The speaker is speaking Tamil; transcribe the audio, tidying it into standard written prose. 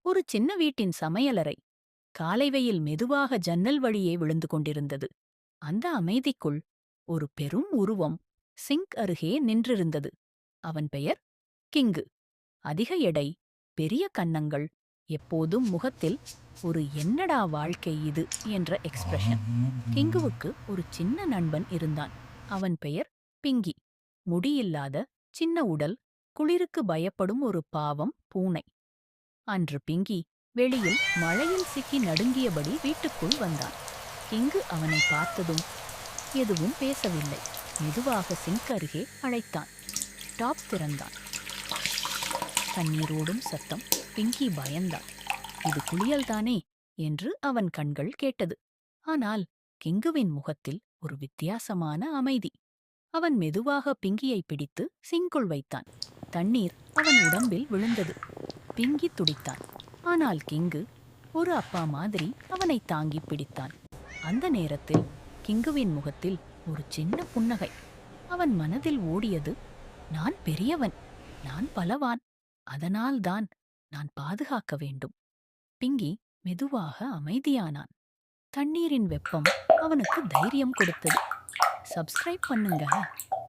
ஒரு சின்ன வீட்டின் சமையலறை. காலை வெயில் மெதுவாக ஜன்னல் வழியே விழுந்து கொண்டிருந்தது. அந்த அமைதிக்குள் ஒரு பெரும் உருவம் சிங்க் அருகே நின்றிருந்தது. அவன் பெயர் கிங்கு. அதிக எடை, பெரிய கன்னங்கள், எப்போதும் முகத்தில் ஒரு "என்னடா வாழ்க்கை இது" என்ற எக்ஸ்பிரஷன். கிங்குவுக்கு ஒரு சின்ன நண்பன் இருந்தான். அவன் பெயர் பிங்கி. முடியில்லாத, சின்ன உடல், குளிருக்கு பயப்படும் ஒரு பாவம் பூனை. அன்று பிங்கி வெளியில் மழையில் சிக்கி நடுங்கியபடி வீட்டுக்குள் வந்தான். கிங்கு அவனை பார்த்ததும் எதுவும் பேசவில்லை. மெதுவாக சிங்க் அருகே அழைத்தான். டாப் திறந்தான். தண்ணீரோடும் சத்தம். பிங்கி பயந்தான். இது குளியல்தானே என்று அவன் கண்கள் கேட்டது. ஆனால் கிங்குவின் முகத்தில் ஒரு வித்தியாசமான அமைதி. அவன் மெதுவாக பிங்கியை பிடித்து சிங்குள் வைத்தான். தண்ணீர் அவன் உடம்பில் விழுந்தது. பிங்கி துடித்தான். ஆனால் கிங்கு ஒரு அப்பா மாதிரி அவனை தாங்கி பிடித்தான். அந்த நேரத்தில் கிங்குவின் முகத்தில் ஒரு சின்ன புன்னகை. அவன் மனதில் ஓடியது, நான் பெரியவன், நான் பலவான், அதனால்தான் நான் பாதுகாக்க வேண்டும். பிங்கி மெதுவாக அமைதியானான். தண்ணீரின் வெப்பம் அவனுக்கு தைரியம் கொடுத்தது. சப்ஸ்கிரைப் பண்ணுங்க.